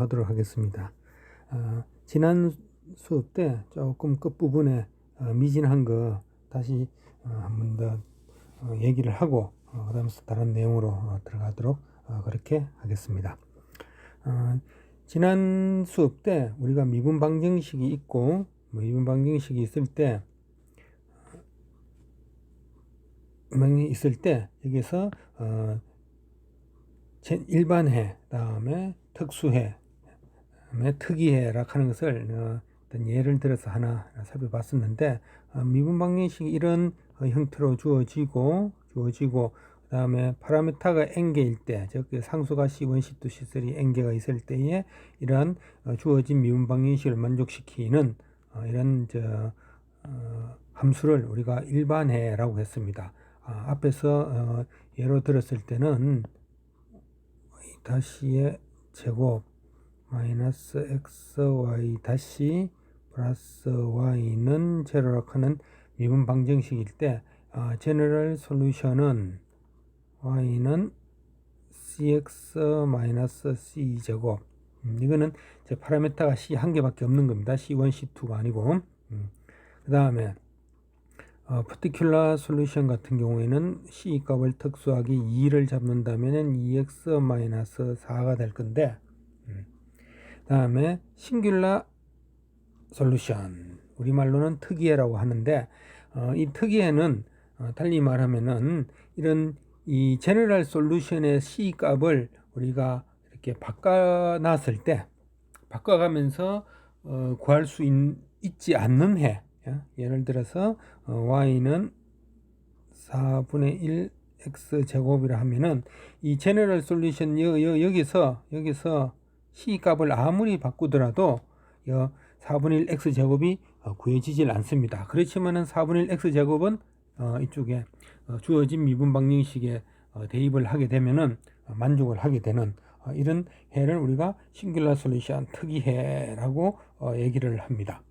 하도록 하겠습니다. 지난 수업 때 조금 끝부분에 미진한 거 다시 한 번 더 얘기를 하고 그 다음에 다른 내용으로 들어가도록 그렇게 하겠습니다. 지난 수업 때 우리가 미분 방정식이 있고 미분 방정식이 있을 때 여기서 일반해, 다음에 특수해, 다음에 특이해라 하는 것을 어떤 예를 들어서 하나 살펴봤었는데, 미분 방정식이 이런 형태로 주어지고 그 다음에 파라미터가 n개일 때, 즉 상수가 C1, C2, C3 n개가 있을 때에 이러한 주어진 미분 방정식을 만족시키는 이런 함수를 우리가 일반해라고 했습니다. 앞에서 예로 들었을 때는 다시의 제곱 마이너스 xy 다시 플러스 y는 제로라고 하는 미분 방정식일 때 제너럴 솔루션은 y는 cx 마이너스 c 제곱, 이거는 제 파라미터가 c 한 개밖에 없는 겁니다. c1, c2가 아니고. 그 다음에 particular solution 같은 경우에는 c 값을 특수하게 2를 잡는다면 2x-4가 될 건데, 그 다음에 singular solution, 우리말로는 특이해라고 하는데, 이 특이해는 달리 말하면은 이런 이 general solution의 c 값을 우리가 이렇게 바꿔놨을 때, 바꿔가면서 구할 수 있지 않는 해, 예를 들어서 y는 4분의 1 x제곱이라 하면은 이 제너럴 솔루션 여기서 c 값을 아무리 바꾸더라도 4분의 1 x제곱이 구해지질 않습니다. 그렇지만은 4분의 1 x제곱은 이쪽에 주어진 미분 방정식에 대입을 하게 되면은 만족을 하게 되는 이런 해를 우리가 싱귤러 솔루션, 특이해라고 얘기를 합니다.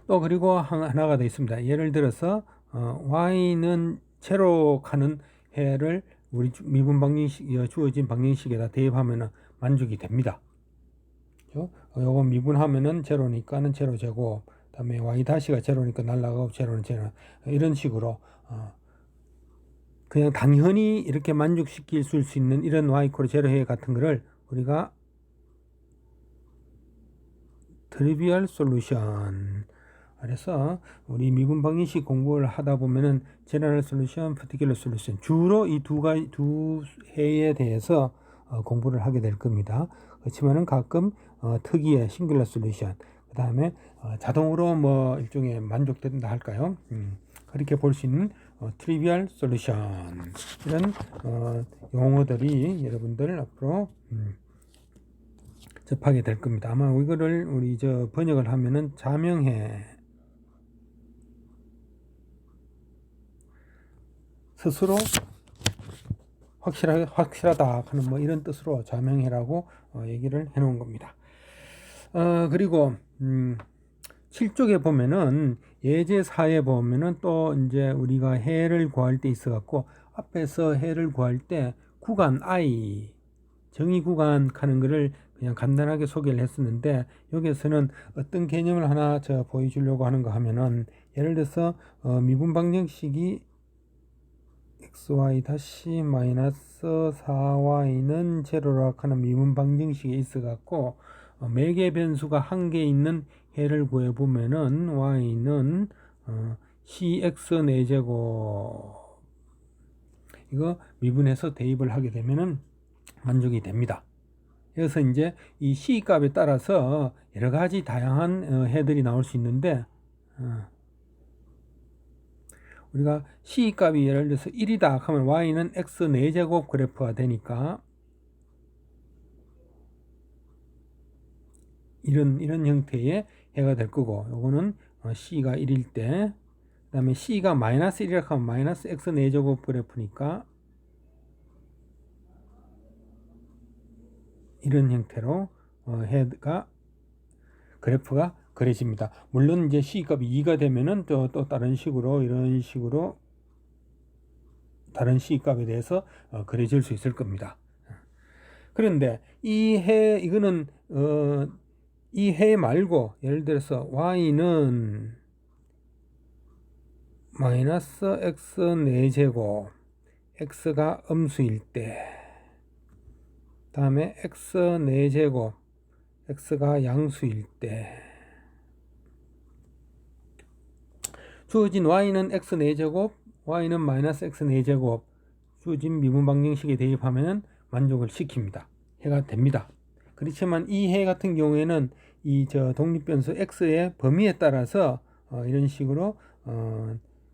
또 그리고 하나가 더 있습니다. 예를 들어서 y는 제로 가는 해를 우리 미분 방정식, 주어진 방정식에다 대입하면 만족이 됩니다. 요거 미분하면은 제로니까는 제로 제곱, 그다음에 y 다시가 제로니까 날라가고 제로는 제로, 이런 식으로 그냥 당연히 이렇게 만족시킬 수 있는 이런 y 이퀄 제로 해 같은 거를 우리가 트리비얼 솔루션, 그래서 우리 미분 방정식 공부를 하다 보면은 제너럴 솔루션, 파티큘러 솔루션, 주로 이 두 해에 대해서 공부를 하게 될 겁니다. 그렇지만은 가끔 특이해, 싱귤러 솔루션, 그 다음에 자동으로 뭐 일종의 만족된다 할까요? 그렇게 볼 수 있는 트리비얼 솔루션, 이런 용어들이 여러분들 앞으로 접하게 될 겁니다. 아마 이거를 우리 번역을 하면은 자명해, 스스로 확실하다 하는 뭐 이런 뜻으로 자명해라고 얘기를 해 놓은 겁니다. 그리고 7쪽에 보면은 예제 4에 보면은 또 이제 우리가 해를 구할 때 있어 갖고 앞에서 해를 구할 때 구간 I, 정의 구간 하는 거를 그냥 간단하게 소개를 했었는데, 여기에서는 어떤 개념을 하나 보여주려고 하는 거 하면은, 예를 들어서 미분 방정식이 xy 다시 마이너스 4y는 제로라고 하는 미분 방정식에 있어 갖고 매개 변수가 한 개 있는 해를 구해 보면은 y는 cx 4제곱, 이거 미분해서 대입을 하게 되면은 만족이 됩니다. 그래서 이제 이 c 값에 따라서 여러 가지 다양한 해들이 나올 수 있는데, 우리가 c 값이 예를 들어서 1이다 하면 y는 x 4제곱 그래프가 되니까 이런 형태의 해가 될 거고, 요거는 c가 1일 때, 그 다음에 c가 마이너스 1이라 하면 마이너스 x 4제곱 그래프니까 이런 형태로 해가 그래프가 그려집니다. 물론 이제 c 값이 2가 되면은 또 다른 식으로, 이런 식으로 다른 c 값에 대해서 그려질 수 있을 겁니다. 그런데 이거는 이 해 말고 예를 들어서 y는 마이너스 x 4제곱 x가 음수일 때, 다음에 x 4제곱 x가 양수일 때, 주어진 y는 x 4제곱 y는 마이너스 x 4제곱 주어진 미분 방정식에 대입하면 만족을 시킵니다. 해가 됩니다. 그렇지만 이 해 같은 경우에는 이 독립변수 x의 범위에 따라서 이런 식으로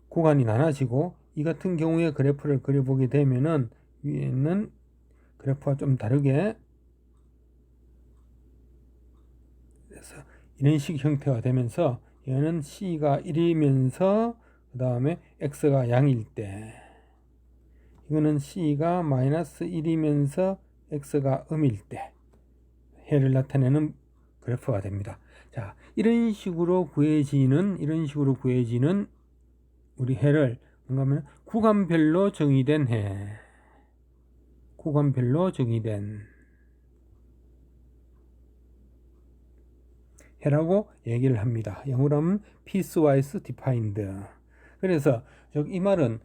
구간이 나눠지고, 이 같은 경우에 그래프를 그려보게 되면은 위에는 그래프가 좀 다르게 그래서 이런 식 형태가 되면서 얘는 c가 1이면서 그 다음에 x가 양일 때, 이거는 c가 마이너스 1이면서 x가 음일 때 해를 나타내는 그래프가 됩니다. 자, 이런 식으로 구해지는 우리 해를 뭔가 하면 구간별로 정의된 해, 구간별로 정의된 해라고 얘기를 합니다. 영어로 하면 piecewise defined. 그래서 이 말은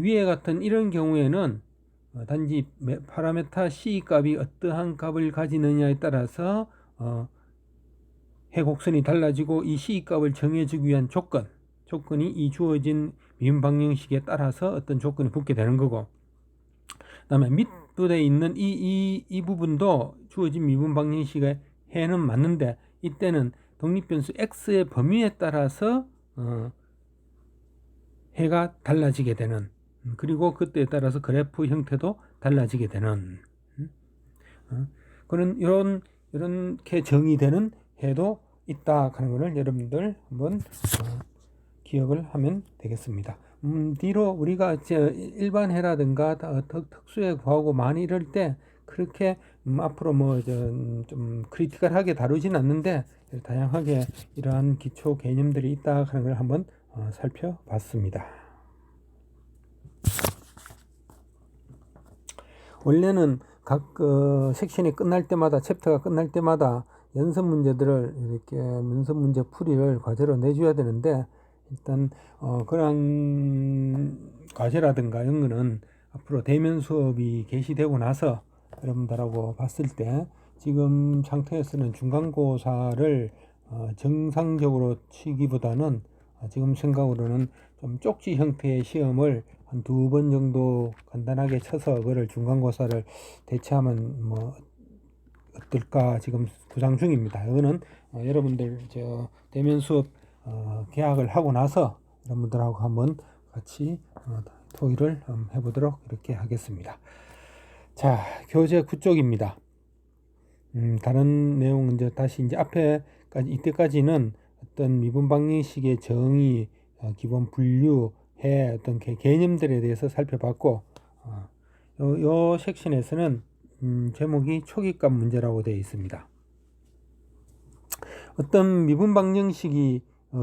위에 같은 이런 경우에는 단지 파라메타 c 값이 어떠한 값을 가지느냐에 따라서 해 곡선이 달라지고, 이 c 값을 정해주기 위한 조건이 이 주어진 미분 방정식에 따라서 어떤 조건이 붙게 되는 거고, 그 다음에 밑부분에 있는 이 부분도 주어진 미분 방정식의 해는 맞는데, 이때는 독립변수 x의 범위에 따라서 해가 달라지게 되는, 그리고 그때에 따라서 그래프 형태도 달라지게 되는 그런 이렇게 정의되는 해도 있다 하는 것을 여러분들 한번 기억을 하면 되겠습니다. 뒤로 우리가 일반 해라든가 특수해 구하고 많이 이럴 때 그렇게 앞으로 좀 크리티컬하게 다루진 않는데, 다양하게 이러한 기초 개념들이 있다 하는 걸 한번 살펴봤습니다. 원래는 각 섹션이 끝날 때마다, 챕터가 끝날 때마다 연습 문제들을 이렇게 연습 문제 풀이를 과제로 내줘야 되는데, 일단 그런 과제라든가 이런 거는 앞으로 대면 수업이 개시되고 나서 여러분들하고 봤을 때, 지금 상태에서는 중간고사를 정상적으로 치기보다는 지금 생각으로는 좀 쪽지 형태의 시험을 한 2번 정도 간단하게 쳐서 그걸 중간고사를 대체하면 어떨까 지금 구상 중입니다. 이거는 여러분들 대면 수업 개학을 하고 나서 여러분들하고 한번 같이 토의를 해보도록 이렇게 하겠습니다. 자, 교재 9쪽입니다. 다른 내용 다시 앞에까지, 이때까지는 어떤 미분 방정식의 정의, 기본 분류, 해, 어떤 개념들에 대해서 살펴봤고, 요 섹션에서는 제목이 초기값 문제라고 되어 있습니다. 어떤 미분 방정식이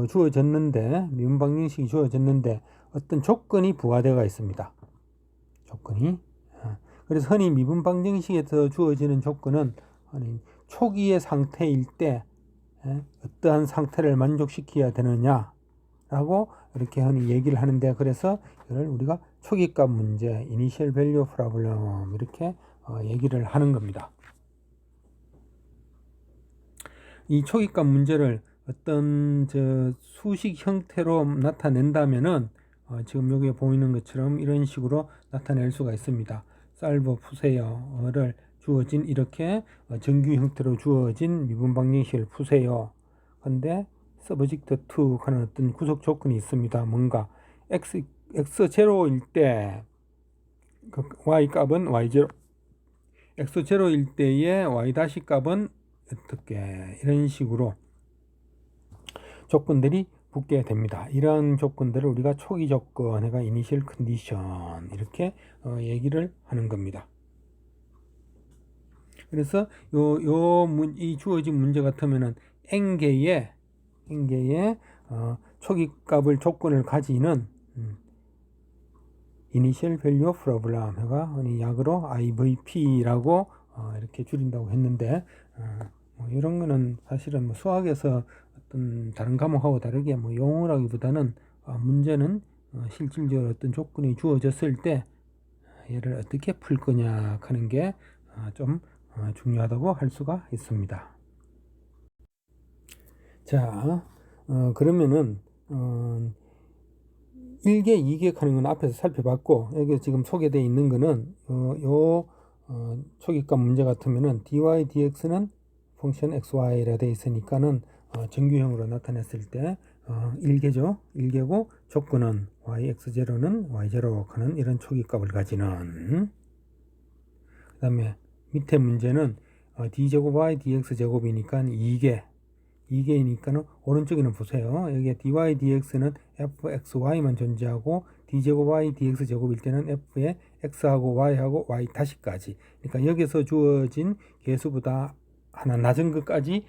주어졌는데 어떤 조건이 부과되어 있습니다. 조건이. 그래서 흔히 미분 방정식에서 주어지는 조건은 초기의 상태일 때 어떠한 상태를 만족시켜야 되느냐라고 이렇게 흔히 얘기를 하는데, 그래서 이걸 우리가 초기값 문제, Initial Value Problem 이렇게 얘기를 하는 겁니다. 이 초기값 문제를 어떤 수식 형태로 나타낸다면은 지금 여기에 보이는 것처럼 이런 식으로 나타낼 수가 있습니다. solve 푸세요를 주어진 이렇게 정규 형태로 주어진 미분 방정식을 푸세요. 근데 subject to 하는 어떤 구속 조건이 있습니다. 뭔가 x0일 때 그 y 값은 y0, x0일 때의 y 다시 값은 어떻게, 이런 식으로 조건들이 붙게 됩니다. 이런 조건들을 우리가 초기 조건, 해가 initial condition 이렇게 얘기를 하는 겁니다. 그래서 이 주어진 문제 같으면은 n개의 초기 값을 조건을 가지는 Initial Value Problem, 해가 약으로 IVP라고 이렇게 줄인다고 했는데 뭐 이런 거는 사실은 뭐 수학에서 어떤 다른 과목하고 다르게 뭐 용어라기보다는 문제는 실질적으로 어떤 조건이 주어졌을 때 얘를 어떻게 풀 거냐 하는 게 좀 중요하다고 할 수가 있습니다. 자, 그러면은 1계, 2계 하는 건 앞에서 살펴봤고, 여기 지금 소개되어 있는 거는 초기값 문제 같으면은 dy, dx는 펑션 xy라 되어 있으니까는 정규형으로 나타냈을 때 1계죠. 1계고 조건은 yx0는 y0 하는 이런 초기값을 가지는, 그 다음에 밑에 문제는 d제곱 y dx제곱이니까 2개이니까는 오른쪽에는 보세요. 여기에 dy dx는 fxy만 존재하고 d제곱 y dx제곱일 때는 f의 x하고 y하고 y 다시까지, 그러니까 여기서 주어진 개수보다 하나 낮은 것까지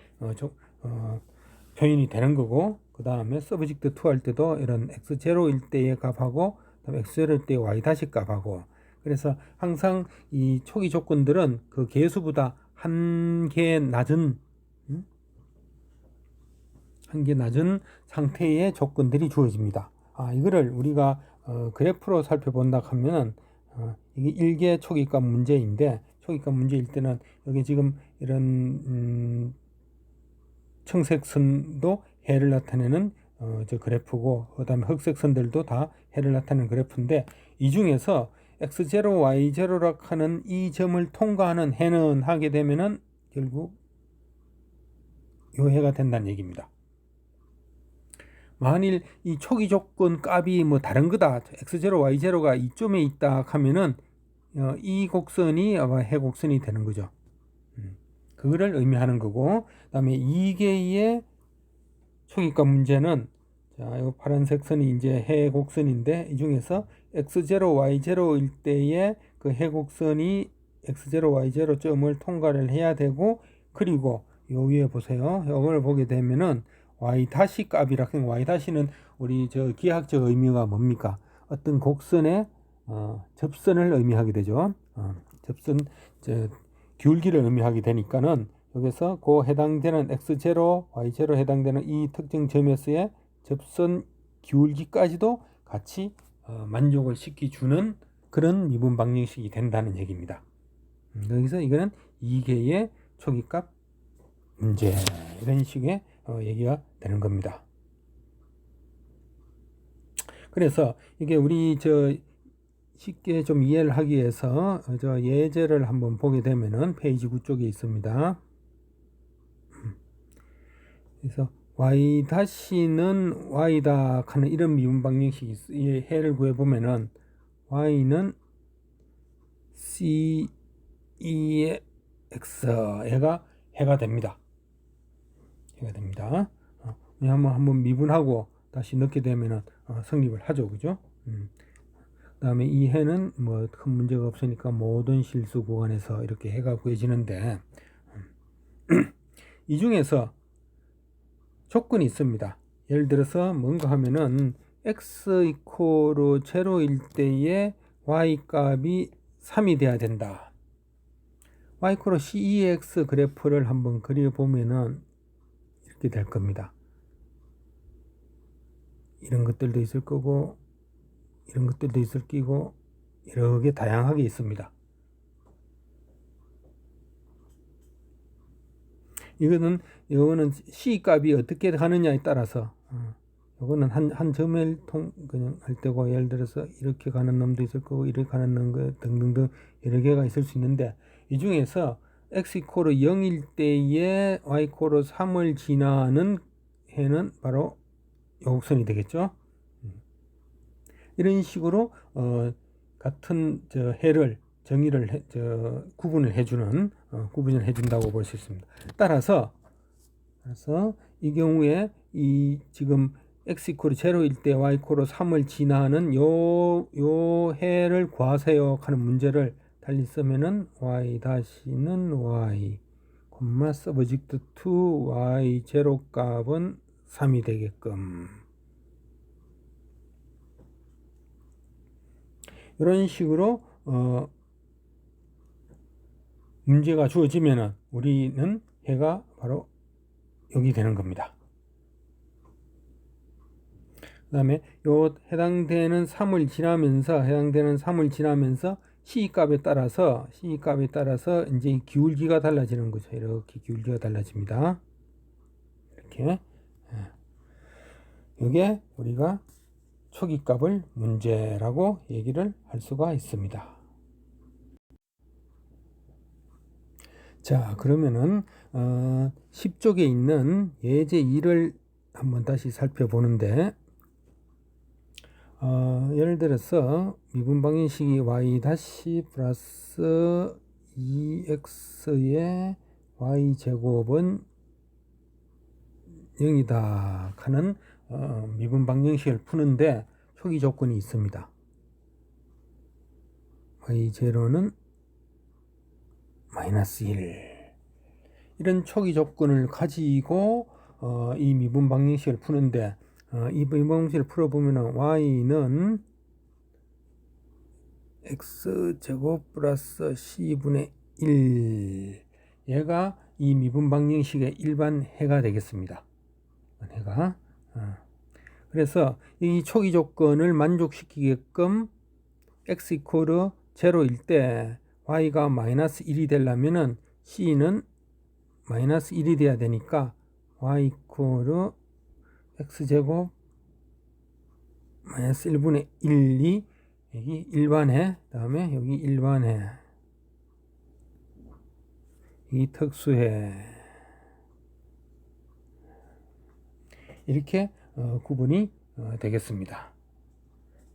표현이 되는 거고, 그 다음에 서브젝트 2 할 때도 이런 x0일 때의 값하고 그다음에 x0일 때의 y 다시 값하고, 그래서 항상 이 초기 조건들은 그 개수보다 한 개 낮은 상태의 조건들이 주어집니다. 이거를 우리가 그래프로 살펴본다 하면은 이게 1계 초기값 문제인데, 초기값 문제일 때는 여기 지금 이런 청색 선도 해를 나타내는 저 그래프고, 그 다음에 흑색 선들도 다 해를 나타내는 그래프인데, 이 중에서 x0, y0라 하는 이 점을 통과하는 해는 하게 되면은 결국 요 해가 된다는 얘기입니다. 만일 이 초기 조건 값이 뭐 다른 거다, x0, y0가 이점에 있다 하면은 이 곡선이 아마 해곡선이 되는 거죠. 그거를 의미하는 거고, 그 다음에 2개의 초기값 문제는, 자, 이 파란색 선이 이제 해곡선인데, 이 중에서 x0, y0일 때의 그 해곡선이 x0, y0 점을 통과를 해야 되고, 그리고 요 위에 보세요. 이걸 보게 되면은 y 다시 값이라, y 다시는 우리 저 기하학적 의미가 뭡니까? 어떤 곡선의 접선을 의미하게 되죠. 접선, 기울기를 의미하게 되니까는 여기서 그 해당되는 x0, y0 해당되는 이 특정 점에서의 접선 기울기까지도 같이 만족을 시켜주는 그런 미분 방정식이 된다는 얘기입니다. 여기서 이거는 2개의 초기값 문제, 이런 식의 얘기가 되는 겁니다. 그래서 이게 우리 쉽게 좀 이해를 하기 위해서 예제를 한번 보게 되면은 페이지 9쪽에 있습니다. 그래서 y 다시는 y다 하는 이런 미분 방정식이 이 해를 구해 보면은 y는 c2의 x, 얘가 해가 됩니다. 해가 됩니다. 한번 미분하고 다시 넣게 되면은 성립을 하죠, 그죠? 그다음에 이 해는 뭐 큰 문제가 없으니까 모든 실수 구간에서 이렇게 해가 구해지는데, 이 중에서 조건이 있습니다. 예를 들어서 뭔가 하면은 x 이코르 제로일 때에 y 값이 3이 돼야 된다. y 이코르 CEX 그래프를 한번 그려보면은 이렇게 될 겁니다. 이런 것들도 있을 거고, 이런 것들도 있을 끼고, 여러 개 다양하게 있습니다. 이거는 C 값이 어떻게 가느냐에 따라서, 이거는 한 점을 그냥 할 때고, 예를 들어서 이렇게 가는 놈도 있을 거고, 이렇게 가는 놈 등등등 여러 개가 있을 수 있는데, 이 중에서 x 이코르 0일 때에 y 이코르 3을 지나는 해는 바로 요곡선이 되겠죠. 이런 식으로 같은 해를 정의를 구분을 해준다고 볼 수 있습니다. 따라서 이 경우에 이 지금 x 이코르 0일 때 y 이코르 3을 지나는 요 해를 구하세요 하는 문제를 달리 쓰면은 y 다시는 y, 서브젝트 2 y 제로 값은 3이 되게끔, 이런 식으로 문제가 주어지면은 우리는 해가 바로 여기 되는 겁니다. 그 다음에 요 해당되는 3을 지나면서 C값에 따라서 이제 기울기가 달라지는 거죠. 이렇게 기울기가 달라집니다. 이렇게. 이게 우리가 초기값을 문제라고 얘기를 할 수가 있습니다. 자, 그러면은 10쪽에 있는 예제 2를 한번 다시 살펴보는데, 예를 들어서 미분 방정식이 y 다시 플러스 2x의 y 제곱은 0이다 하는 미분 방정식을 푸는데 초기 조건이 있습니다. y0는 마이너스 1. 이런 초기 조건을 가지고 이 미분 방정식을 푸는데, 이 미분 방정식을 풀어보면 y는 x제곱 플러스 c분의 1, 얘가 이 미분 방정식의 일반 해가 되겠습니다. 해가. 그래서 이 초기 조건을 만족시키게끔 x 이퀄 0일 때 y가 마이너스 1이 되려면은 c는 마이너스 1이 돼야 되니까 y 이퀄 x제곱 마이너스 1분의 1이 여기 일반해, 다음에 여기 일반해, 이 특수해, 이렇게 구분이 되겠습니다.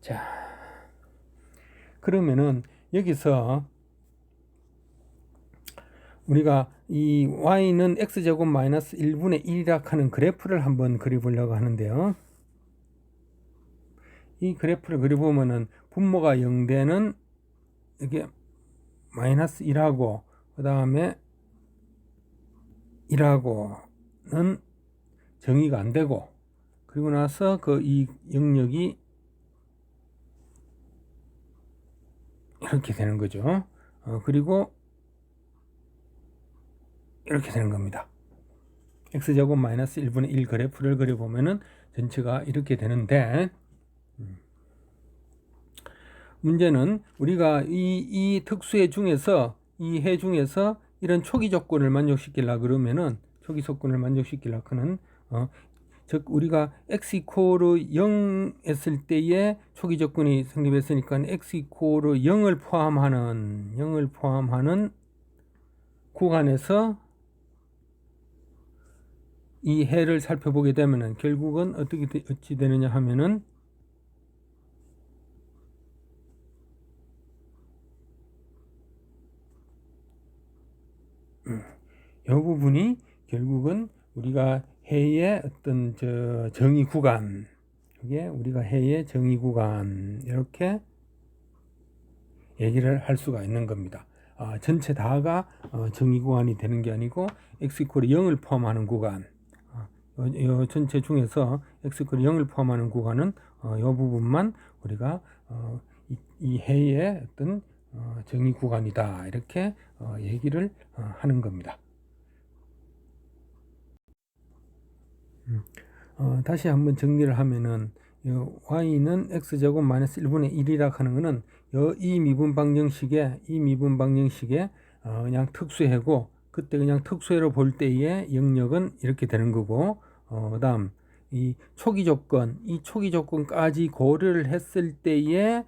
자, 그러면은 여기서 우리가 이 y는 x제곱 마이너스 1분의 1이라 하는 그래프를 한번 그려보려고 하는데요. 이 그래프를 그려보면은 분모가 0되는 이게 마이너스 1하고 그 다음에 1하고는 정의가 안 되고, 그리고 나서 그 이 영역이 이렇게 되는 거죠. 그리고 이렇게 되는 겁니다. x제곱 마이너스 1분의 1 그래프를 그려보면은 전체가 이렇게 되는데, 문제는 우리가 이 특수해 중에서, 이 해 중에서 이런 초기 조건을 만족시키려 그러면은, 초기 조건을 만족시키려 하는 즉 우리가 x 이퀄 0 했을 때의 초기 조건이 성립했으니까 x 이퀄 0을 포함하는 구간에서 이 해를 살펴보게 되면은 결국은 어찌 되느냐 하면은 이 부분이 결국은 우리가 해의 어떤 정의 구간, 이게 우리가 해의 정의 구간, 이렇게 얘기를 할 수가 있는 겁니다. 전체 다가 정의 구간이 되는 게 아니고 x 이퀄 0을 포함하는 구간, 이 전체 중에서 x 이퀄 0을 포함하는 구간은 이 부분만 우리가 이 해의 어떤 정의 구간이다, 이렇게 얘기를 하는 겁니다. 다시 한번 정리를 하면은 y는 x제곱 마이너스 1분의 1이라 하는 것은 이 미분 방정식에 그냥 특수해고, 그때 그냥 특수해로 볼 때의 영역은 이렇게 되는 거고, 그다음 이 초기 조건까지 고려를 했을 때의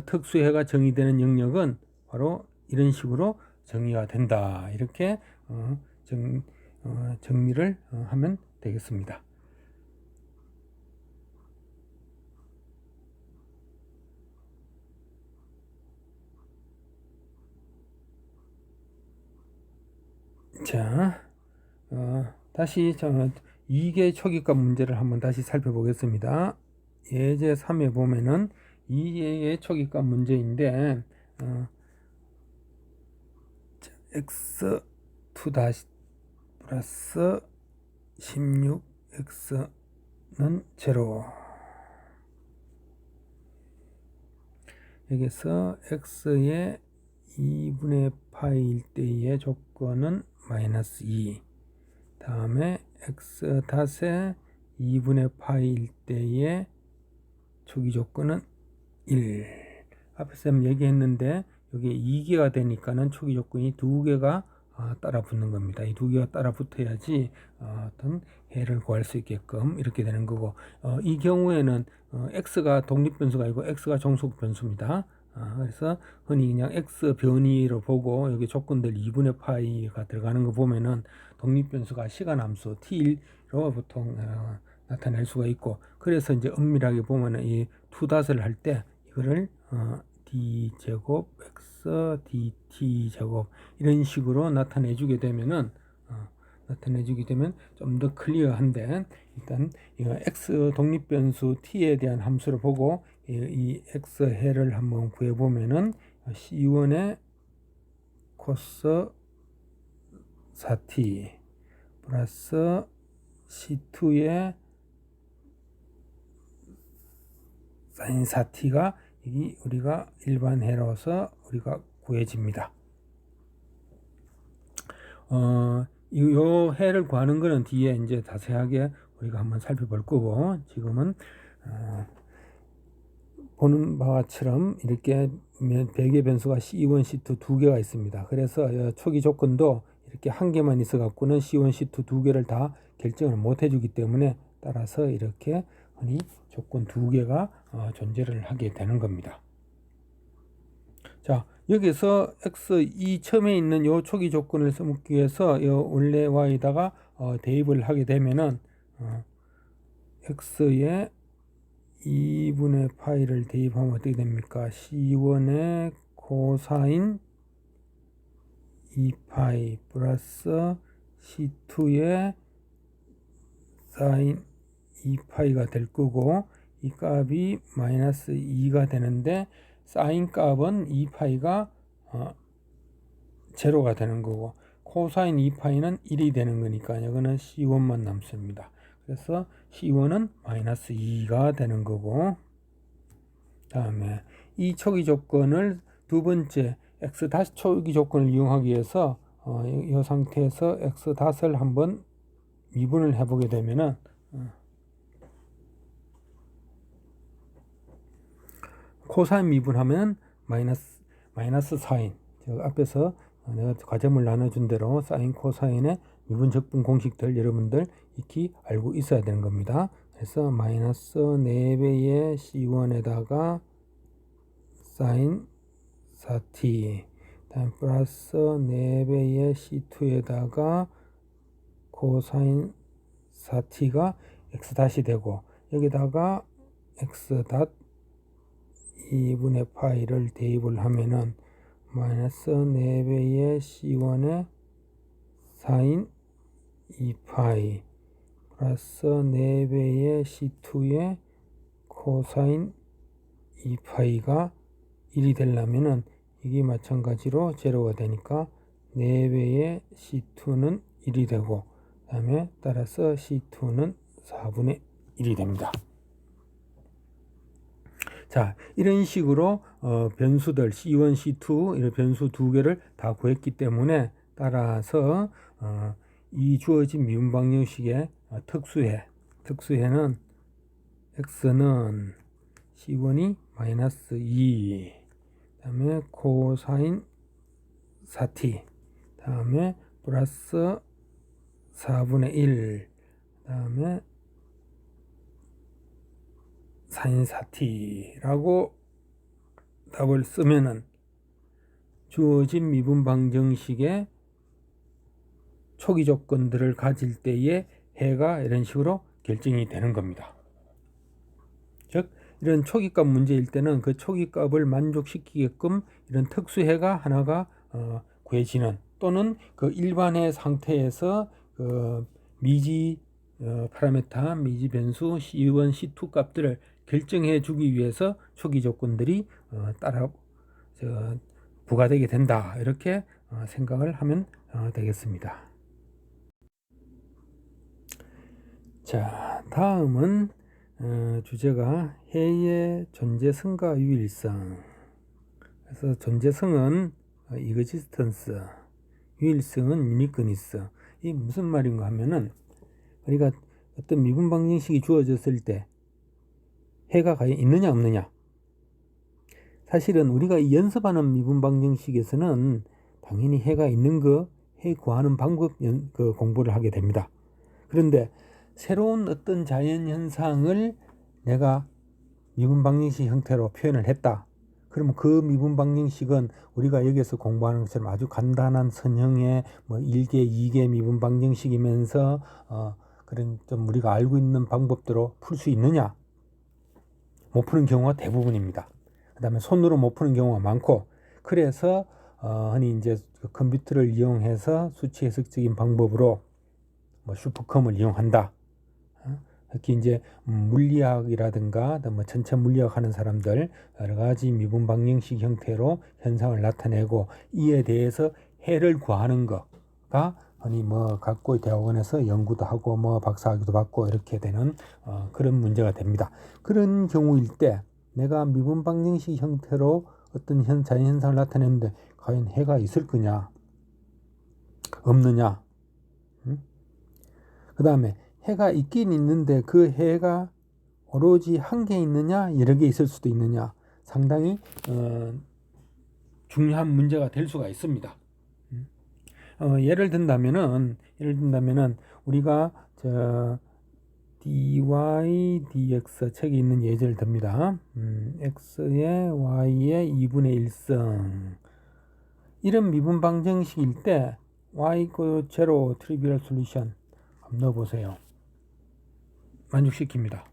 특수해가 정의되는 영역은 바로 이런 식으로 정의가 된다, 이렇게 정리를 하면 되겠습니다. 자, 다시 2개 초기값 문제를 한번 다시 살펴보겠습니다. 예제 3에 보면은 2개의 초기값 문제인데, x2 다시 플러스 16x는 0. 여기서 x의 2분의 파이일 때의 조건은 마이너스 2. 다음에 x 닷에 2분의 파이일 때의 초기 조건은 1. 앞에서 얘기했는데 여기 2개가 되니까는 초기 조건이 2개가 따라 붙는 겁니다. 이 2개가 따라 붙어야지 어떤 해를 구할 수 있게끔 이렇게 되는 거고, 이 경우에는 x가 독립변수가 아니고 x가 종속변수입니다. 그래서 흔히 그냥 x 변위로 보고 여기 조건들 2분의 파이가 들어가는 거 보면은 독립변수가 시간함수 t로 보통 나타낼 수가 있고, 그래서 이제 엄밀하게 보면은 이 투닷을 할 때 이거를 d 제곱 x dt 제곱 이런 식으로 나타내 주게 되면은 좀 더 클리어한데, 일단 이거 x 독립변수 t에 대한 함수를 보고 이 x 해를 한번 구해 보면은 c1의 코스 4t 플러스 c2의 사인 4t가 이 우리가 일반 해로서 우리가 구해집니다. 요 해를 구하는 거는 뒤에 이제 자세하게 우리가 한번 살펴볼 거고, 지금은 보는 바처럼 이렇게 배계 변수가 C1, C2 두 개가 있습니다. 그래서 초기 조건도 이렇게 한 개만 있어 갖고는 C1, C2 두 개를 다 결정을 못 해주기 때문에, 따라서 이렇게 흔히 조건 두 개가 존재를 하게 되는 겁니다. 자, 여기서 x2 처음에 있는 요 초기 조건을 써먹기 위해서 요 원래 y에다가 대입을 하게 되면은 x에 2분의 파이를 대입하면 어떻게 됩니까? c1의 코사인 2파이 플러스 c2의 사인 2파이가 될 거고, 이 값이 마이너스 2가 되는데 사인 값은 2파이가 제로가 되는 거고, 코사인 2파이는 1이 되는 거니까 이거는 c1만 남습니다. 그래서 c1은 마이너스 2가 되는 거고, 다음에 이 초기 조건을 두 번째 x 다시 초기 조건을 이용하기 위해서 이 상태에서 x 닷을 한번 미분을 해보게 되면은 코사인 미분하면 마이너스 사인, 앞에서 내가 과점을 나눠준 대로 사인 코사인의 미분 적분 공식들 여러분들 익히 알고 있어야 되는 겁니다. 그래서 마이너스 4배의 c1에다가 사인 4t, 다음 플러스 4배의 c2에다가 코사인 4t가 x 닷이 되고, 여기다가 x 닷 2분의 파이를 대입을 하면은 마이너스 4배의 c1의 사인 2파이 플러스 4배의 c2의 코사인 2파이가 1이 되려면은 이게 마찬가지로 제로가 되니까 4배의 c2는 1이 되고, 그 다음에 따라서 c2는 4분의 1이 됩니다. 자, 이런 식으로 변수들 C1, C2 이런 변수 두 개를 다 구했기 때문에, 따라서 이 주어진 미분 방정식의 특수해는 x는 C1이 마이너스 2, 다음에 코사인 4t, 다음에 플러스 4분의 1, 다음에 사인 4t라고 답을 쓰면은 주어진 미분 방정식의 초기 조건들을 가질 때의 해가 이런 식으로 결정이 되는 겁니다. 즉 이런 초기값 문제일 때는 그 초기값을 만족시키게끔 이런 특수해가 하나가 구해지는, 또는 그 일반해 상태에서 그 미지 파라메타, 미지 변수 C1, C2 값들을 결정해 주기 위해서 초기 조건들이 따라 부과되게 된다, 이렇게 생각을 하면 되겠습니다. 자, 다음은 주제가 해의 존재성과 유일성. 그래서 존재성은 existence, 유일성은 uniqueness. 이 무슨 말인가 하면은 우리가 어떤 미분 방정식이 주어졌을 때 해가 과연 있느냐 없느냐. 사실은 우리가 이 연습하는 미분 방정식에서는 당연히 해가 있는 해 구하는 방법 공부를 하게 됩니다. 그런데 새로운 어떤 자연 현상을 내가 미분 방정식 형태로 표현을 했다. 그러면 그 미분 방정식은 우리가 여기서 공부하는 것처럼 아주 간단한 선형의 1개, 2개 미분 방정식이면서 그런 좀 우리가 알고 있는 방법대로 풀 수 있느냐? 못 푸는 경우가 대부분입니다. 그 다음에 손으로 못 푸는 경우가 많고, 그래서 흔히 이제 컴퓨터를 이용해서 수치 해석적인 방법으로 슈퍼컴을 이용한다. 특히 이제 물리학이라든가 전체 물리학 하는 사람들 여러 가지 미분 방정식 형태로 현상을 나타내고 이에 대해서 해를 구하는 거가 흔히 각고의 대학원에서 연구도 하고 박사학위도 받고 이렇게 되는 그런 문제가 됩니다. 그런 경우일 때 내가 미분 방정식 형태로 어떤 자연 현상을 나타내는데 과연 해가 있을 거냐 없느냐. 그 다음에 해가 있긴 있는데 그 해가 오로지 한 개 있느냐 여러 개 있을 수도 있느냐, 상당히 중요한 문제가 될 수가 있습니다. 예를 든다면은 우리가 dy dx 책에 있는 예제를 듭니다. x의 y의 2분의 1성 이런 미분 방정식일 때 y = 0 트리비얼 솔루션 넣어보세요. 만족시킵니다.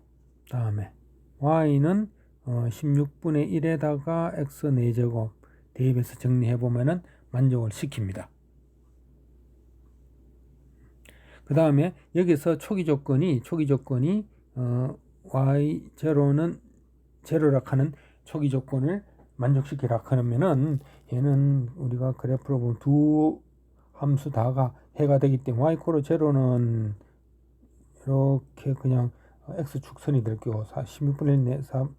다음에 y는 16분의 1에다가 x 4제곱 대입해서 정리해보면은 만족을 시킵니다. 그 다음에 여기서 초기 조건이 y0는 제로라 하는 초기 조건을 만족시키라 하면은 얘는 우리가 그래프로 보면 두 함수 다가 해가 되기 때문에 y = 0는 이렇게 그냥 x축선이 될 거고 16분의 4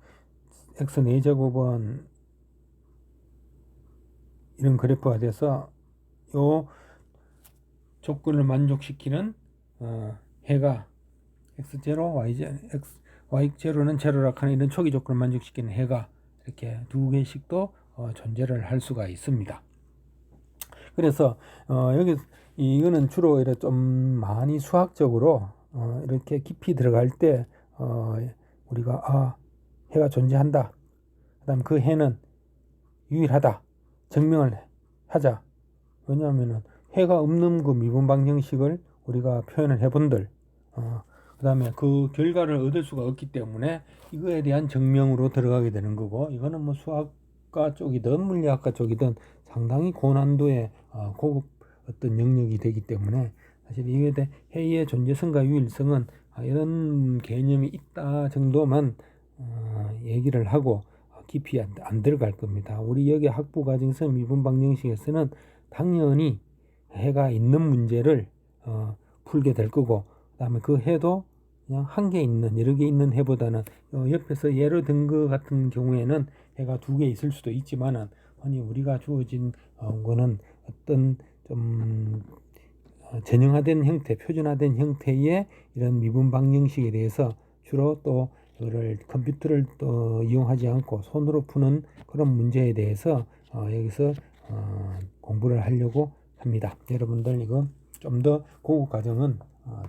x 4제곱은 이런 그래프가 돼서 요 조건을 만족시키는 해가 x0, y0는 제로라 하는 이런 초기 조건을 만족시키는 해가 이렇게 두 개씩도 존재를 할 수가 있습니다. 그래서 여기 이거는 주로 이렇게 좀 많이 수학적으로 이렇게 깊이 들어갈 때 우리가 해가 존재한다. 그다음 그 해는 유일하다. 증명을 하자. 왜냐하면은 해가 없는 그 미분 방정식을 우리가 표현을 해본들 그 다음에 그 결과를 얻을 수가 없기 때문에 이거에 대한 증명으로 들어가게 되는 거고, 이거는 수학과 쪽이든 물리학과 쪽이든 상당히 고난도의 고급 어떤 영역이 되기 때문에 사실 이에 대해 해의 존재성과 유일성은 이런 개념이 있다 정도만 얘기를 하고 깊이 안 들어갈 겁니다. 우리 여기 학부 과정에서 미분 방정식에서는 당연히 해가 있는 문제를 풀게 될 거고, 그 다음에 그 해도 그냥 한 개 있는 여러 개 있는 해보다는 옆에서 예로 든 것 같은 경우에는 해가 두 개 있을 수도 있지만은 아니 우리가 주어진 거는 어떤 좀 전형화된 형태, 표준화된 형태의 이런 미분 방정식에 대해서 주로 또 이거를 컴퓨터를 또 이용하지 않고 손으로 푸는 그런 문제에 대해서 여기서 공부를 하려고 합니다. 여러분들 이거 좀 더 고급 과정은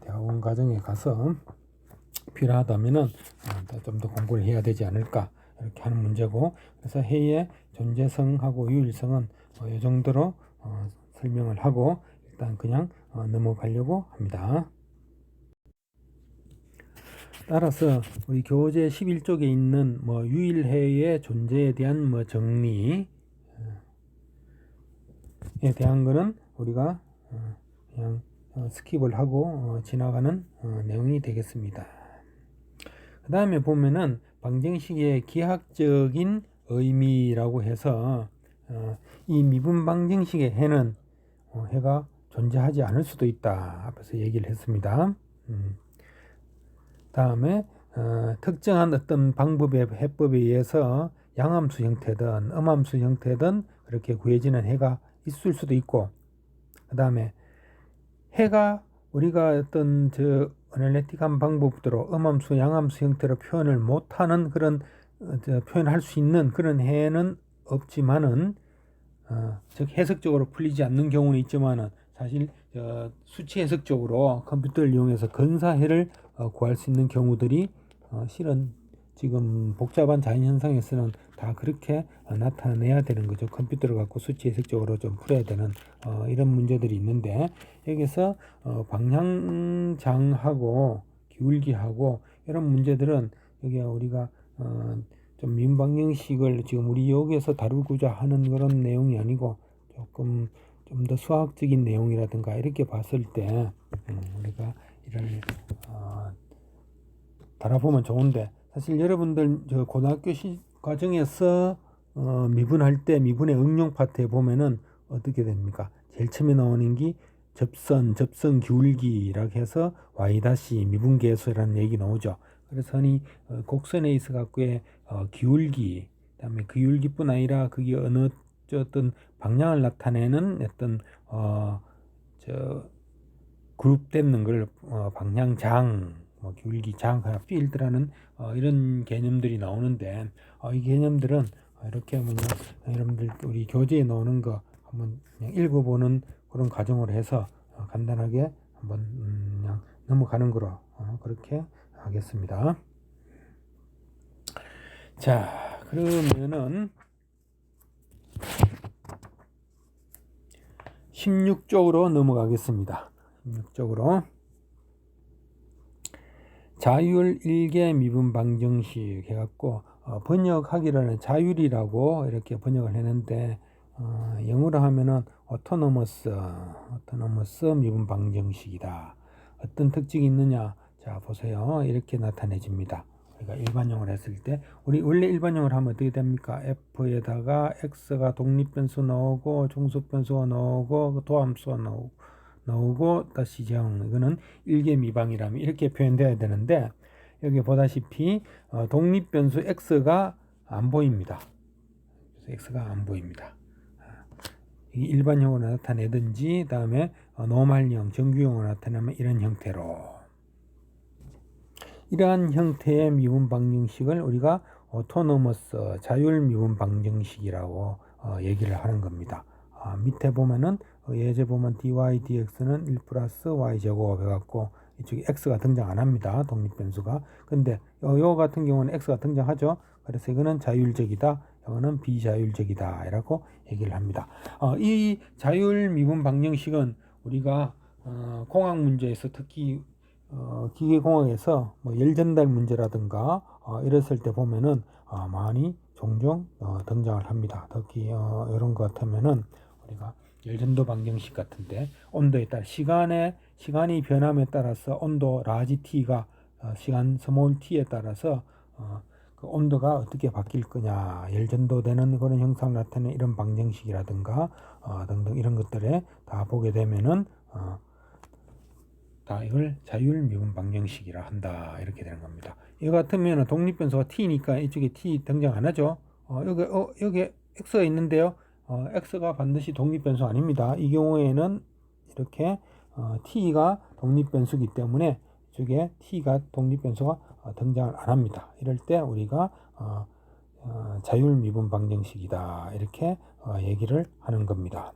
대학원 과정에 가서 필요하다면은 좀 더 공부를 해야 되지 않을까 이렇게 하는 문제고, 그래서 해의 존재성하고 유일성은 이 정도로 설명을 하고 일단 그냥 넘어가려고 합니다. 따라서 우리 교재 11쪽에 있는 유일해의 존재에 대한 정리에 대한 거는 우리가 그냥 스킵을 하고 지나가는 내용이 되겠습니다. 그 다음에 보면은 방정식의 기하학적인 의미라고 해서 이 미분 방정식의 해는 해가 존재하지 않을 수도 있다 앞에서 얘기를 했습니다. 다음에 특정한 어떤 방법의 해법에 의해서 양함수 형태든 음함수 형태든 그렇게 구해지는 해가 있을 수도 있고, 그 다음에 해가 우리가 어떤 어널리틱한 방법대로 음함수, 양함수 형태로 표현을 못하는 그런 표현할 수 있는 그런 해는 없지만은 즉 해석적으로 풀리지 않는 경우는 있지만은 사실 수치 해석적으로 컴퓨터를 이용해서 근사해를 구할 수 있는 경우들이 실은 지금 복잡한 자연현상에서는 다 그렇게 나타내야 되는 거죠. 컴퓨터를 갖고 수치 해석적으로 좀 풀어야 되는 이런 문제들이 있는데, 여기서 방향장하고 기울기하고 이런 문제들은 여기 우리가 좀 미분방정식을 지금 우리 여기에서 다루고자 하는 그런 내용이 아니고 조금 좀 더 수학적인 내용이라든가 이렇게 봤을 때 우리가 이를 달아보면 좋은데, 사실 여러분들 고등학교 과정에서 미분할 때 미분의 응용 파트에 보면은 어떻게 됩니까? 제일 처음에 나오는 게 접선 기울기라고 해서 y 미분계수라는 얘기 나오죠. 그래서 이 곡선에 있어 갖고의 기울기, 그다음에 그 기울기뿐 아니라 그게 어느 어떤 방향을 나타내는 어떤 그룹되는 걸 방향장, 기울기장, 필드라는 이런 개념들이 나오는데, 이 개념들은 이렇게 하면 여러분들 우리 교재에 나오는 거 한번 그냥 읽어보는 그런 과정으로 해서 간단하게 한번 그냥 넘어가는 거로 그렇게 하겠습니다. 자, 그러면은 16쪽으로 넘어가겠습니다. 16쪽으로 자율 일개 미분 방정식 해갖고 번역하기로는 자율이라고 이렇게 번역을 했는데, 영어로 하면은 autonomous 미분 방정식이다. 어떤 특징이 있느냐? 자, 보세요. 이렇게 나타내집니다. 우리가 일반형을 했을 때, 우리 원래 일반형을 하면 어떻게 됩니까? f에다가 x가 독립변수 나오고 중수변수가 나오고 도함수가 나오고 다시 정, 이거는 일개 미방이라면 이렇게 표현되어야 되는데, 여기 보다시피 독립변수 x가 안 보입니다. 그래서 x가 안 보입니다. 일반형으로 나타내든지, 다음에 노멀형, 정규형으로 나타내면 이런 형태로, 이러한 형태의 미분 방정식을 우리가 오토노머스 자율 미분 방정식이라고 얘기를 하는 겁니다. 밑에 보면은 예제 보면 dy dx는 1 플러스 y 제곱 해갖고 이쪽에 x가 등장 안 합니다. 독립변수가. 근데 요 같은 경우는 x가 등장하죠. 그래서 이거는 자율적이다, 이거는 비자율적이다 이라고 얘기를 합니다. 이 자율 미분 방정식은 우리가 공학 문제에서 특히 기계공학에서 열전달 문제라든가 이랬을 때 보면은 많이 종종 등장을 합니다. 특히 이런 것 같으면은 우리가 열전도 방정식 같은데, 온도에 따라 시간이 변함에 따라서 온도 라지 t가 시간 스몰 t에 따라서 그 온도가 어떻게 바뀔 거냐, 열전도 되는 그런 형상을 나타내는 이런 방정식이라든가 등등 이런 것들에 다 보게 되면은 다 이걸 자율 미분 방정식이라 한다, 이렇게 되는 겁니다. 이거 같으면 독립변수가 t니까 이쪽에 t 등장 안 하죠. 여기 x가 있는데요. x가 반드시 독립변수 아닙니다. 이 경우에는 이렇게 t가 독립변수이기 때문에 이쪽에 t가 독립변수가 등장을 안 합니다. 이럴 때 우리가 자율 미분 방정식이다, 이렇게 얘기를 하는 겁니다.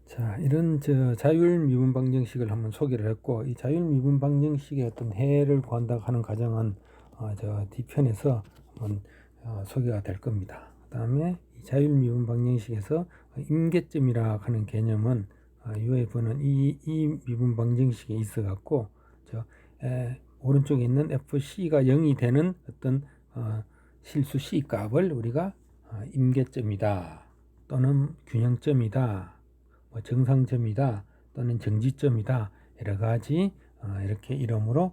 자, 이런 자율 미분 방정식을 한번 소개를 했고, 이 자율 미분 방정식의 어떤 해를 구한다고 하는 과정은 뒤편에서 한번 소개가 될 겁니다. 그 다음에 이 자율 미분 방정식에서 임계점이라 하는 개념은 위에 보는 이 미분 방정식에 있어 갖고 오른쪽에 있는 fc가 0이 되는 어떤 실수 c 값을 우리가 임계점이다, 또는 균형점이다, 정상점이다, 또는 정지점이다, 여러 가지 이렇게 이름으로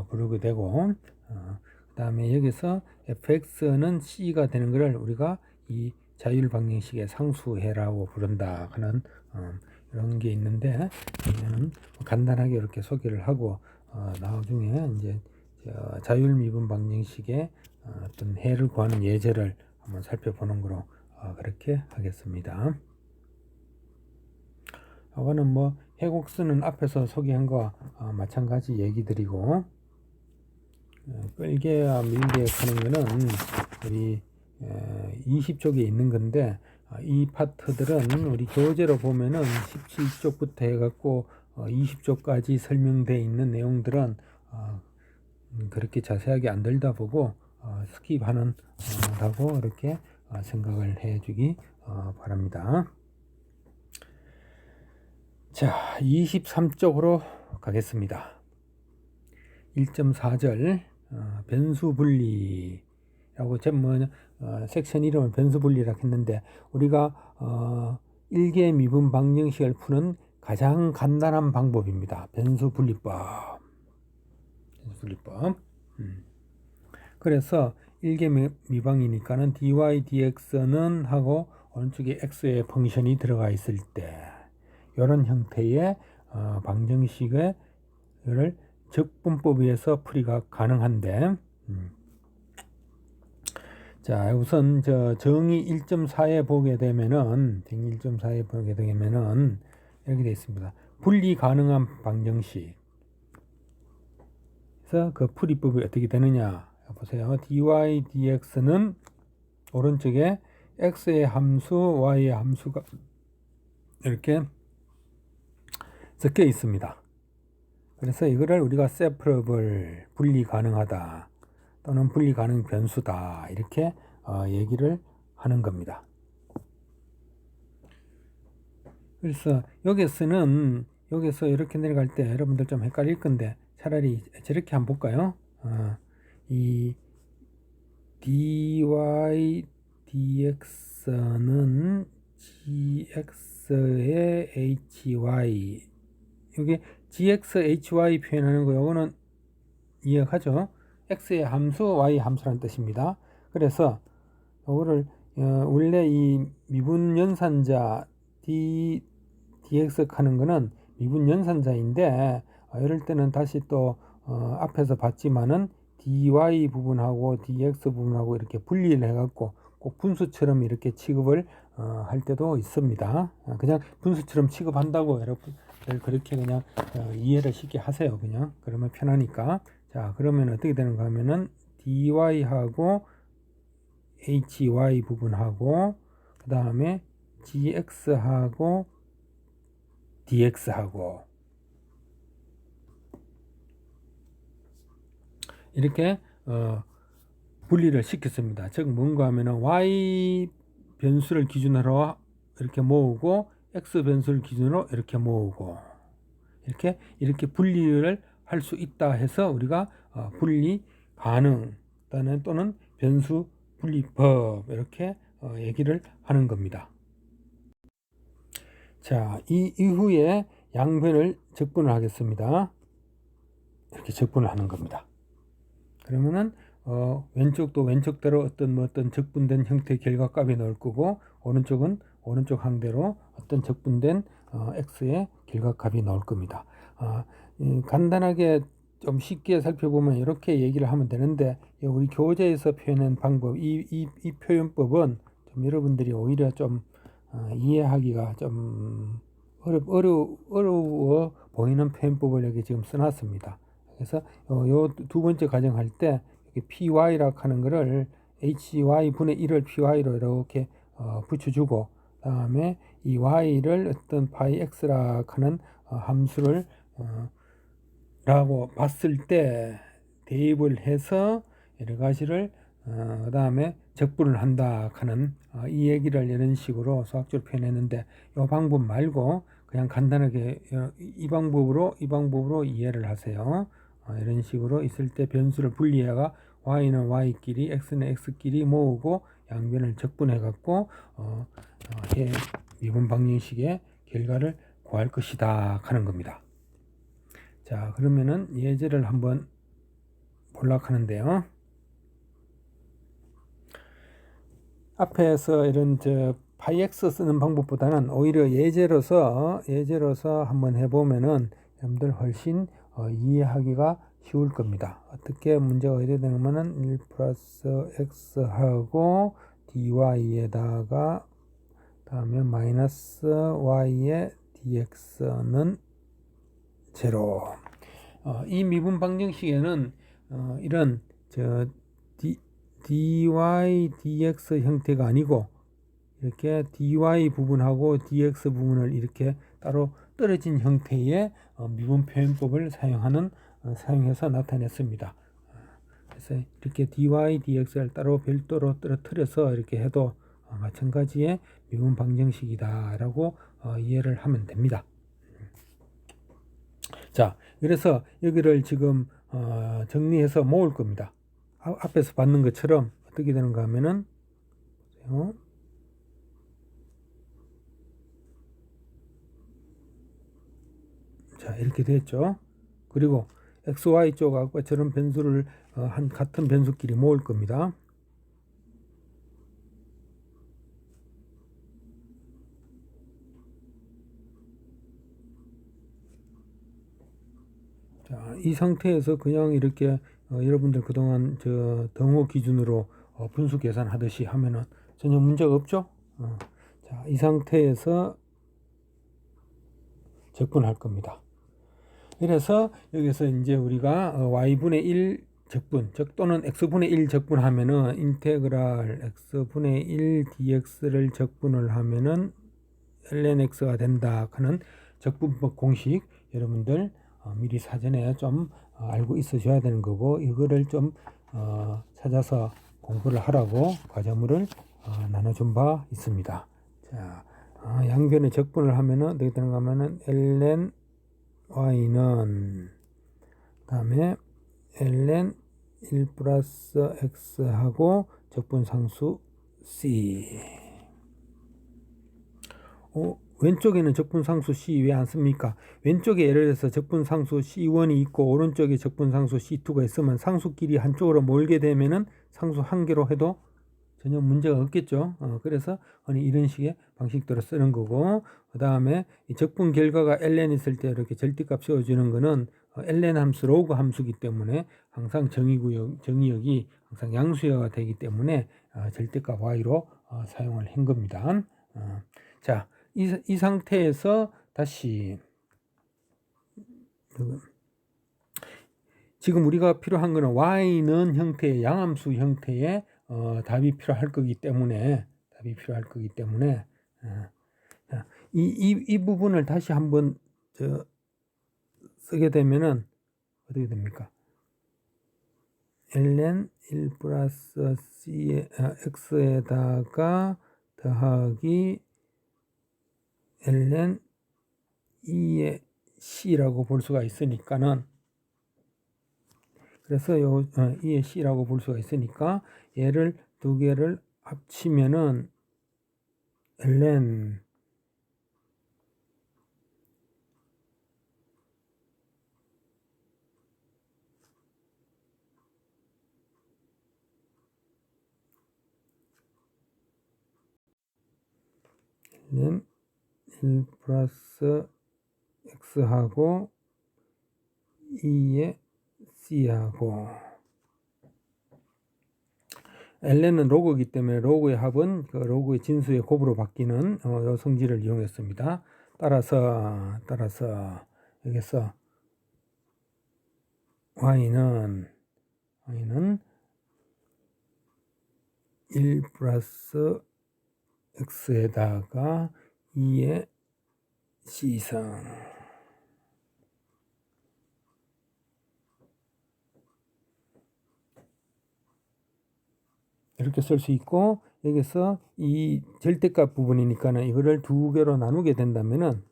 부르게 되고, 그 다음에 여기서 fx는 c가 되는 것을 우리가 이 자율 방정식의 상수해라고 부른다 하는 이런 게 있는데, 이거는 간단하게 이렇게 소개를 하고 나중에 이제 자율 미분 방정식의 어떤 해를 구하는 예제를 한번 살펴보는 거로 그렇게 하겠습니다. 이거는 뭐 해곡수는 앞에서 소개한 거와 마찬가지 얘기 드리고, 끌개와 밀개 하는 거는 우리 20쪽에 있는 건데, 이 파트들은 우리 교재로 보면은 17쪽부터 해갖고 20쪽까지 설명되어 있는 내용들은 그렇게 자세하게 안 들다 보고 스킵하는 다고 이렇게 생각을 해주기 바랍니다. 자, 23쪽으로 가겠습니다. 1.4절 변수 분리라고 섹션 이름을 변수 분리라고 했는데, 우리가 일개 미분 방정식을 푸는 가장 간단한 방법입니다. 변수 분리법. 그래서 일개 미방이니까는 dy dx는 하고 오른쪽에 x의 펑션이 들어가 있을 때 이런 형태의 방정식을 적분법에 의해서 풀이가 가능한데, 자, 우선 정의 1.4에 보게 되면은 이렇게 되어 있습니다. 분리 가능한 방정식. 그래서 그 풀이법이 어떻게 되느냐 보세요. dy dx는 오른쪽에 x의 함수, y의 함수가 이렇게 섞여 있습니다. 그래서 이거를 우리가 separable, 분리 가능하다 또는 분리 가능 변수다 이렇게 얘기를 하는 겁니다. 그래서 여기서 이렇게 내려갈 때 여러분들 좀 헷갈릴 건데, 차라리 저렇게 한번 볼까요? 이 dy dx는 gx의 hy, 여기 gx hy 표현하는 거 요거는 이해하죠? x의 함수, y의 함수라는 뜻입니다. 그래서 이거를 원래 이 미분 연산자 dx 하는 거는 미분 연산자인데, 이럴 때는 다시 또 앞에서 봤지만은 dy 부분하고 dx 부분하고 이렇게 분리를 해갖고 꼭 분수처럼 이렇게 취급을 할 때도 있습니다. 그냥 분수처럼 취급한다고 여러분 그렇게 그냥 이해를 쉽게 하세요. 그냥 그러면 편하니까. 자, 그러면 어떻게 되는가 하면은 dy하고 hy 부분하고 그 다음에 gx하고 dx하고 이렇게 분리를 시켰습니다. 즉 뭔가 하면은 y 변수를 기준으로 이렇게 모으고 x 변수를 기준으로 이렇게 모으고 이렇게 분리를 할 수 있다 해서 우리가 분리 가능 또는 변수 분리법 이렇게 얘기를 하는 겁니다. 자, 이 이후에 양변을 적분을 하겠습니다. 이렇게 적분을 하는 겁니다. 그러면은 왼쪽도 왼쪽대로 어떤 적분된 형태의 결과값이 나올 거고, 오른쪽은 오른쪽 항대로 어떤 적분된 x의 결과값이 나올 겁니다. 간단하게 좀 쉽게 살펴보면 이렇게 얘기를 하면 되는데, 우리 교재에서 표현한 방법, 이 표현법은 좀 여러분들이 오히려 좀 이해하기가 좀 어려워 보이는 표현법을 여기 지금 써놨습니다. 그래서 요 두 번째 가정할 때 py라고 하는 거를 hy 분의 1을 py로 이렇게 붙여주고, 다음에 이 y를 어떤 pyx라고 하는 함수를 라고 봤을 때 대입을 해서 여러 가지를 그 다음에 적분을 한다 하는 이 얘기를 이런 식으로 수학적으로 표현했는데, 이 방법 말고 그냥 간단하게 이 방법으로 이해를 하세요. 이런 식으로 있을 때 변수를 분리해가 y는 y끼리 x는 x끼리 모으고 양변을 적분해 갖고 미분 방정식의 결과를 구할 것이다 하는 겁니다. 자, 그러면은 예제를 한번 보려고 하는데요. 앞에서 이런 파이엑스 쓰는 방법보다는 오히려 예제로서 한번 해보면은 여러분들 훨씬 이해하기가 쉬울 겁니다. 어떻게 문제가 어떻게 되냐면은 1 플러스 x하고 dy에다가 다음에 마이너스 y의 dx는 제로. 이 미분 방정식에는 이런 dy dx 형태가 아니고 이렇게 dy 부분하고 dx 부분을 이렇게 따로 떨어진 형태의 미분 표현법을 사용해서 나타냈습니다. 그래서 이렇게 dy dx를 따로 별도로 떨어뜨려서 이렇게 해도 마찬가지의 미분 방정식이다 라고 이해를 하면 됩니다. 자, 그래서 여기를 지금 정리해서 모을 겁니다. 앞에서 봤는 것처럼 어떻게 되는가 하면은 자, 이렇게 됐죠. 그리고 xy 쪽 아까처럼 변수를 같은 변수끼리 모을 겁니다. 자, 이 상태에서 그냥 이렇게 여러분들 그동안 저 등호 기준으로 분수 계산하듯이 하면은 전혀 문제가 없죠. 자, 이 상태에서 적분할 겁니다. 그래서 여기서 이제 우리가 y분의 1 적분 또는 x분의 1 적분하면은 인테그랄 x분의 1 dx를 적분을 하면은 ln x가 된다 하는 적분법 공식 여러분들 미리 사전에 좀 알고 있으셔야 되는 거고, 이거를 좀 찾아서 공부를 하라고 과제물을 나눠준 바 있습니다. 자, 양변에 적분을 하면은 어떻게 되는가 하면은 ln y는 다음에 ln 1 플러스 x하고 적분상수 c. 왼쪽에는 적분상수 c 왜 안 씁니까? 왼쪽에 예를 들어서 적분상수 c1이 있고 오른쪽에 적분상수 c2가 있으면 상수끼리 한쪽으로 몰게 되면은 상수 한 개로 해도 전혀 문제가 없겠죠. 그래서 이런 식의 방식대로 쓰는 거고, 그 다음에 이 적분 결과가 ln 있을 때 이렇게 절대값 세워주는 거는 ln 함수 로그 함수이기 때문에 항상 정의역이 항상 양수여가 되기 때문에 절대값 y로 사용을 한 겁니다. 자, 이 상태에서 다시 지금 우리가 필요한 거는 y는 형태의 양함수 형태의 답이 필요할 거기 때문에 이 부분을 다시 한번 쓰게 되면은 어떻게 됩니까? ln 1 플러스 x에다가 더하기 ln 2의 c라고 볼 수가 있으니까는, 그래서 2의 c라고 볼 수가 있으니까 얘를 두 개를 합치면은 ln ln 1 플러스 x하고 2의 c하고, ln은 로그이기 때문에 로그의 합은 그 로그의 진수의 곱으로 바뀌는 요 성질을 이용했습니다. 따라서 여기서 y는 1 플러스 x에다가 2의 c성, 이렇게 쓸 수 있고, 여기서 이 절대값 부분이니까는 이거를 두 개로 나누게 된다면은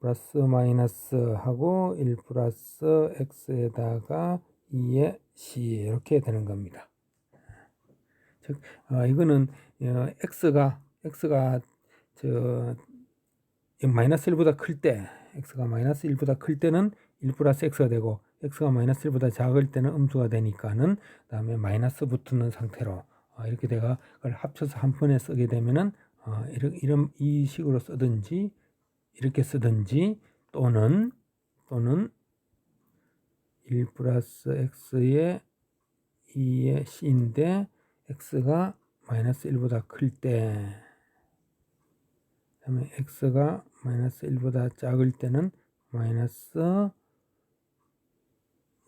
플러스 마이너스 하고 1 플러스 x에다가 2의 c 이렇게 되는 겁니다. 즉 이거는 x가 마이너스 1보다 클 때, x가 마이너스 1보다 클 때는 1 플러스 x가 되고, x가 마이너스 1보다 작을 때는 음수가 되니까는 다음에 마이너스 붙는 상태로 이렇게 내가 그걸 합쳐서 한 번에 쓰게 되면은 이 식으로 쓰든지 이렇게 쓰든지, 또는 1 플러스 x의 2의 c인데 x가 마이너스 1보다 클 때, 그다음에 x가 마이너스 1보다 작을 때는 마이너스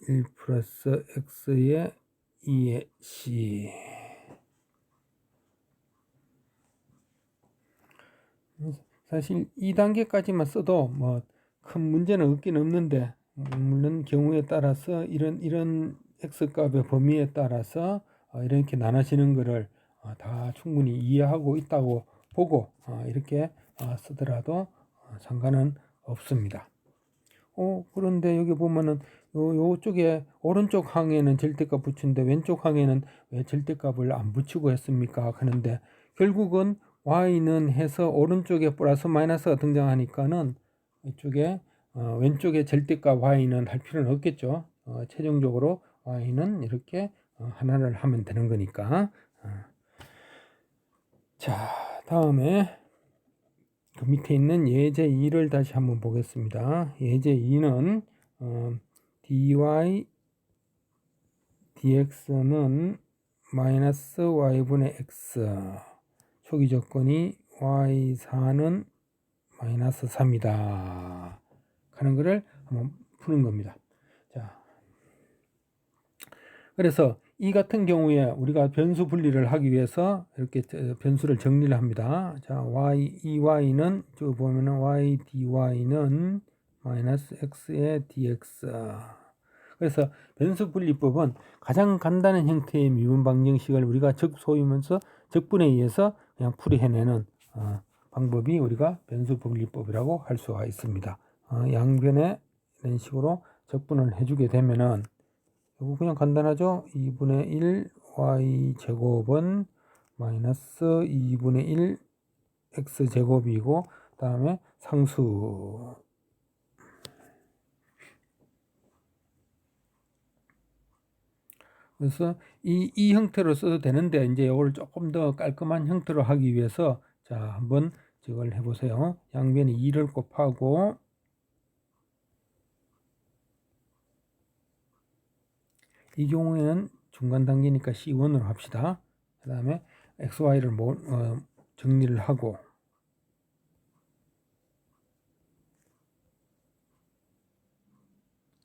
1 플러스 x의 2의 c. 사실 2단계까지만 써도 뭐 큰 문제는 없긴 없는데, 물론 경우에 따라서 이런 x값의 범위에 따라서 이렇게 나눠지는 것을 다 충분히 이해하고 있다고 보고 이렇게 쓰더라도 상관은 없습니다. 그런데 여기 보면은 요쪽에 오른쪽 항에는 절대값 붙이는데 왼쪽 항에는 왜 절대값을 안 붙이고 했습니까? 하는데 결국은 y는 해서 오른쪽에 플러스 마이너스가 등장하니까는 이쪽에 왼쪽에 절대값 y는 할 필요는 없겠죠. 최종적으로 y는 이렇게 하나를 하면 되는 거니까. 자, 다음에 그 밑에 있는 예제 2를 다시 한번 보겠습니다. 예제 2는 dy dx는 마이너스 y분의 x, 초기 조건이 y4는 마이너스 3이다 하는 것을 한번 푸는 겁니다. 자, 그래서 이 같은 경우에 우리가 변수 분리를 하기 위해서 이렇게 변수를 정리를 합니다. 자, 이 y는 저 보면은 y dy는 마이너스 x의 dx. 그래서 변수 분리법은 가장 간단한 형태의 미분 방정식을 우리가 소위면서 적분에 의해서 그냥 풀이해내는 방법이 우리가 변수 분리법이라고 할 수가 있습니다. 양변에 이런 식으로 적분을 해주게 되면은 이거 그냥 간단하죠. 2분의 1 y제곱은 마이너스 2분의 1 x제곱이고 그 다음에 상수. 그래서 이 형태로 써도 되는데 이제 이걸 조금 더 깔끔한 형태로 하기 위해서 자, 한번 저걸 해보세요. 양변에 2를 곱하고 이 경우에는 중간 단계니까 C1으로 합시다. 그 다음에 XY를 정리를 하고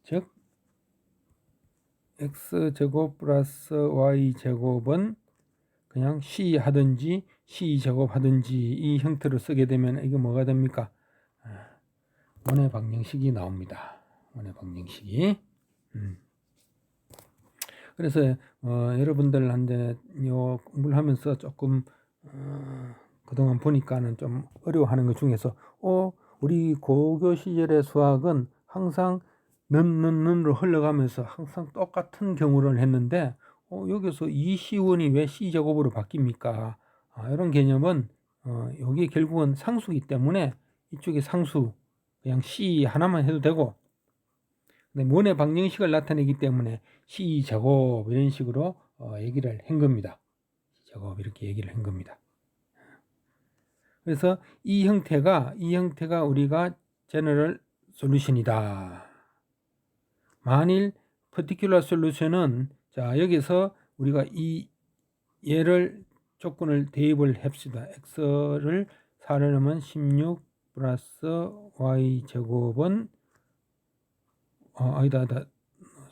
즉 X제곱 플러스 Y제곱은 그냥 C 하든지 C제곱 하든지 이 형태로 쓰게 되면 이게 뭐가 됩니까? 원의 방정식이 나옵니다. 원의 방정식이. 그래서 여러분들한테 요 공부를 하면서 조금 그동안 보니까는 좀 어려워하는 것 중에서 우리 고교 시절의 수학은 항상 는으로 흘러가면서 항상 똑같은 경우를 했는데 여기서 이 C1이 왜 C제곱으로 바뀝니까? 이런 개념은 여기 결국은 상수이기 때문에 이쪽에 상수 그냥 C 하나만 해도 되고 원의 방정식을 나타내기 때문에 C제곱 이런 식으로 얘기를 한 겁니다. C제곱 이렇게 얘기를 한 겁니다. 그래서 이 형태가 우리가 제너럴 솔루션이다. 만일 퍼티큘러 솔루션은 자, 여기서 우리가 이 얘를 조건을 대입을 합시다. x를 4를 넣으면 16 플러스 y제곱은 아니다.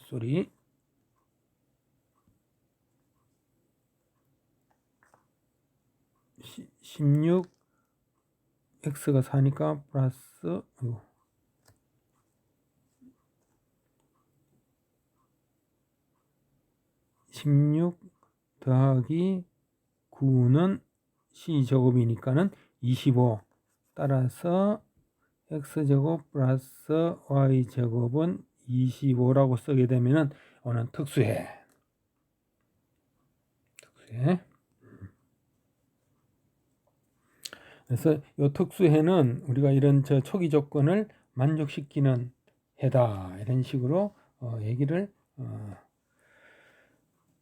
쏘리. 16 x가 4니까 플러스 16 더하기 9는 c제곱이니까는 25. 따라서 x제곱 플러스 y제곱은 25라고 쓰게 되면은 오늘 특수해. 그래서 이 특수해는 우리가 이런 초기 조건을 만족시키는 해다. 이런 식으로 얘기를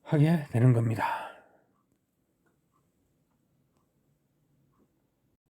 하게 되는 겁니다.